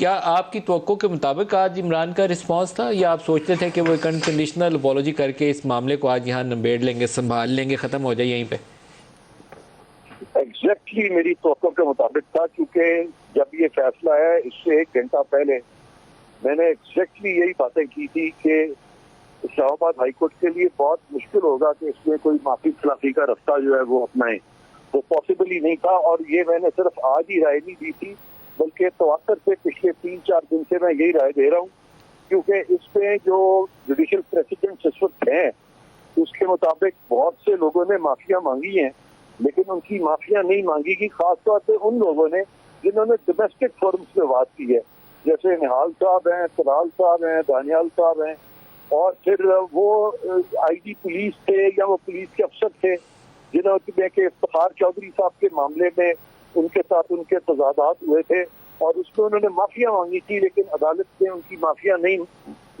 क्या आपकी तवक्को के मुताबिक आज इमरान का रिस्पांस था, या आप सोचते थे कि वो एक अनकंडीशनल अपॉलॉजी करके इस मामले को आज यहाँ निबेड़ लेंगे, संभाल लेंगे, ख़त्म हो जाए यहीं पे? एग्जैक्टली मेरी तवक्को के मुताबिक था, क्योंकि जब ये फैसला है इससे 1 घंटा पहले मैंने एग्जैक्टली यही बातें की थी कि इस्लामाबाद हाईकोर्ट के लिए बहुत मुश्किल होगा कि इसमें कोई माफी खिलाफी का रास्ता जो है वो अपनाए। वो पॉसिबल ही नहीं था। और ये मैंने सिर्फ आज ही राय नहीं दी थी, बल्कि तवक्कर से पिछले 3-4 दिन से मैं यही राय दे रहा हूँ, क्योंकि इसमें जो जुडिशल प्रेसिडेंट इस वक्त हैं उसके मुताबिक बहुत से लोगों ने माफिया मांगी हैं, लेकिन उनकी माफिया नहीं मांगी गई, खासतौर से उन लोगों ने जिन्होंने डोमेस्टिक फोरम्स में बात की है, जैसे निहाल साहब हैं, तलाल साहब हैं, दानियाल साहब हैं, और फिर वो आईजी पुलिस थे या वो पुलिस के अफसर थे जिन्होंने के इफ्तिखार चौधरी साहब के मामले में उनके साथ उनके तजादात हुए थे और उसमें उन्होंने माफिया मांगी थी, लेकिन अदालत ने उनकी माफिया नहीं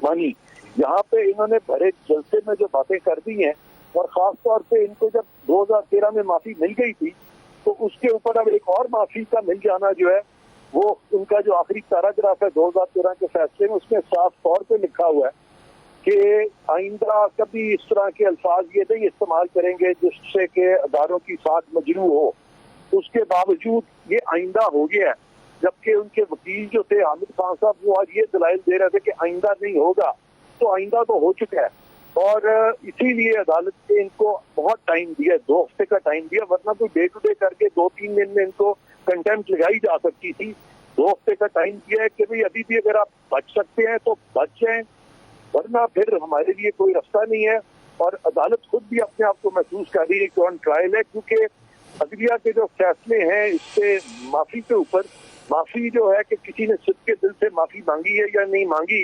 मानी। यहाँ पे इन्होंने भरे जलसे में जो बातें कर दी हैं, और खास तौर पे इनको जब 2013 में माफी मिल गई थी तो उसके ऊपर अब एक और माफी का मिल जाना जो है वो उनका जो आखिरी पैराग्राफ है 2013 के फैसले में, उसमें साफ तौर पे लिखा हुआ है कि आइंदा कभी इस तरह के अल्फाज ये नहीं इस्तेमाल करेंगे जिससे कि अदारों की साख मजरू हो। उसके बावजूद ये आइंदा हो गया है, जबकि उनके वकील जो थे हामिद खान साहब वो आज ये दलाइल दे रहे थे कि आइंदा नहीं होगा, तो आइंदा तो हो चुका है। और इसीलिए अदालत ने इनको बहुत टाइम दिया, 2 हफ्ते का टाइम दिया, वरना तो डे टू डे करके 2-3 दिन में इनको कंटेम्प्ट लगाई जा सकती थी। 2 हफ्ते का टाइम दिया है कि भाई अभी भी अगर आप बच सकते हैं तो बच जाएं, वरना फिर हमारे लिए कोई रास्ता नहीं है। और अदालत खुद भी अपने आप को महसूस कर रही है कि ऑन ट्रायल है, क्योंकि अदलिया के जो फैसले हैं इससे माफी के ऊपर, माफी जो है कि किसी ने सिद्ध के दिल से माफी मांगी है या नहीं मांगी,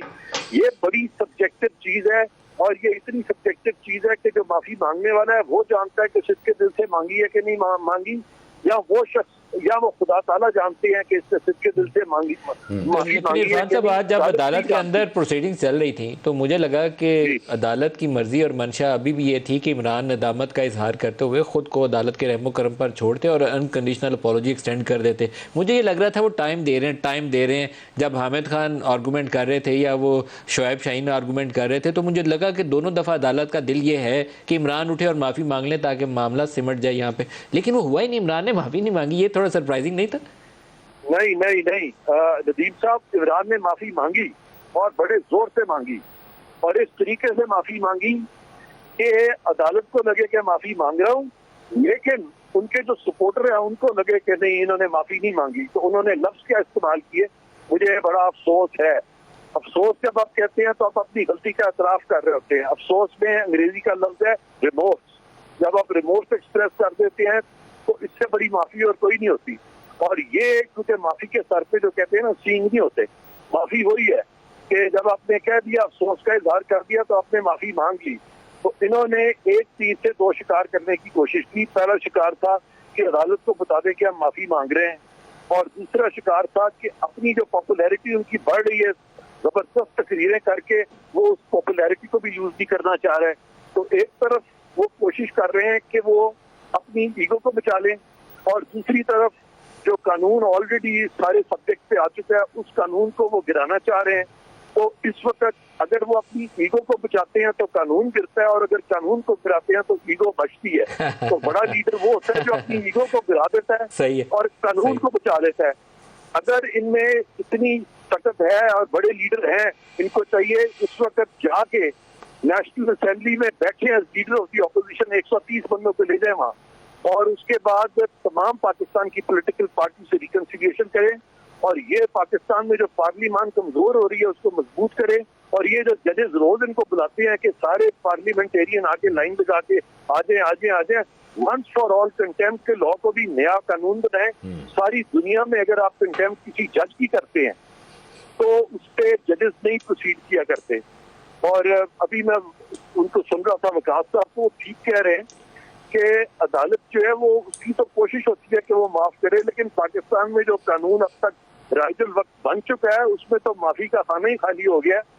ये बड़ी सब्जेक्टिव चीज है। और ये इतनी सब्जेक्टिव चीज है कि जो माफी मांगने वाला है वो जानता है कि सिद्ध के दिल से मांगी है कि नहीं मांगी, या वो शख्स या वो खुदा ताला जानते हैं कि इसने सिद्ध के दिल से माफी मांगी है। इरफान साहब, आज जब अदालत के अंदर प्रोसीडिंग चल रही थी तो मुझे लगा कि अदालत की मर्जी और मंशा अभी भी ये थी कि इमरान नदामत का इजहार करते हुए खुद को अदालत के रहमो करम पर छोड़ते और अनकंडीशनल अपॉलॉजी एक्सटेंड कर देते। मुझे ये लग रहा था वो टाइम दे रहे हैं। जब हामिद खान आर्गूमेंट कर रहे थे या वो शोएब शाहीन आर्गूमेंट कर रहे थे तो मुझे लगा कि दोनों दफ़ा अदालत का दिल ये है कि इमरान उठे और माफ़ी मांग लें ताकि मामला सिमट जाए यहाँ पे, लेकिन वो हुआ ही नहीं। इमरान ने माफ़ी नहीं मांगी, ये थोड़ा सरप्राइजिंग नहीं था? नहीं नहीं नहीं, नदीम साहब, इमरान ने माफी मांगी और बड़े जोर से मांगी, और इस तरीके से माफी मांगी कि अदालत को लगे कि माफी मांग रहा हूँ, लेकिन उनके जो सपोर्टर हैं उनको लगे कि नहीं इन्होंने माफी नहीं मांगी। तो उन्होंने लफ्ज क्या इस्तेमाल किए, मुझे बड़ा अफसोस है। अफसोस जब आप कहते हैं तो आप अपनी गलती का एतराफ कर रहे होते हैं। अफसोस में अंग्रेजी का लफ्ज है रिमोर्स। जब आप रिमोर्स एक्सप्रेस कर देते हैं तो इससे बड़ी माफी और कोई नहीं होती। और ये क्योंकि माफी के सर पे जो कहते हैं ना सींग नहीं होते, माफी वही है कि जब आपने कह दिया, अफसोस का इजहार कर दिया, तो आपने माफी मांग ली। तो इन्होंने एक तीर से 2 शिकार करने की कोशिश की। पहला शिकार था कि अदालत को बता दें कि हम माफी मांग रहे हैं, और दूसरा शिकार था कि अपनी जो पॉपुलैरिटी उनकी बढ़ रही है, जबरदस्त तकरीरें करके वो उस पॉपुलैरिटी को भी यूज नहीं करना चाह रहे हैं। तो एक तरफ वो कोशिश कर रहे हैं कि वो अपनी ईगो को बचा लें, और दूसरी तरफ जो कानून ऑलरेडी सारे सब्जेक्ट पे आ चुका है उस कानून को वो गिराना चाह रहे हैं। तो इस वक्त अगर वो अपनी ईगो को बचाते हैं तो कानून गिरता है, और अगर कानून को गिराते हैं तो ईगो बचती है। तो बड़ा लीडर वो होता है जो अपनी ईगो को गिरा देता है और कानून को बचा लेता है। अगर इनमें इतनी ताकत है और बड़े लीडर हैं, इनको चाहिए इस वक्त जाके नेशनल असेंबली में बैठे हैं लीडर ऑफ दी ऑपोजिशन, 130 बंदों को ले जाए वहाँ, और उसके बाद तमाम पाकिस्तान की पॉलिटिकल पार्टी से रिकंसिलिएशन करें, और ये पाकिस्तान में जो पार्लियामान कमजोर हो रही है उसको मजबूत करें। और ये जो जजेस रोज इनको बुलाते हैं कि सारे पार्लियामेंटेरियन आके लाइन लगा के आ जाए, वंस फॉर ऑल कंटेम्प्ट के लॉ को भी नया कानून बनाएं। सारी दुनिया में अगर आप कंटेम्प्ट किसी जज की करते हैं तो उस पर जजेस नहीं प्रोसीड किया करते। और अभी मैं उनको सुन रहा था, वकास साहब, तो ठीक कह रहे हैं कि अदालत जो है वो उसकी तो कोशिश होती है कि वो माफ करे, लेकिन पाकिस्तान में जो कानून अब तक राइजुल वक्त बन चुका है उसमें तो माफी का खाना ही खाली हो गया है।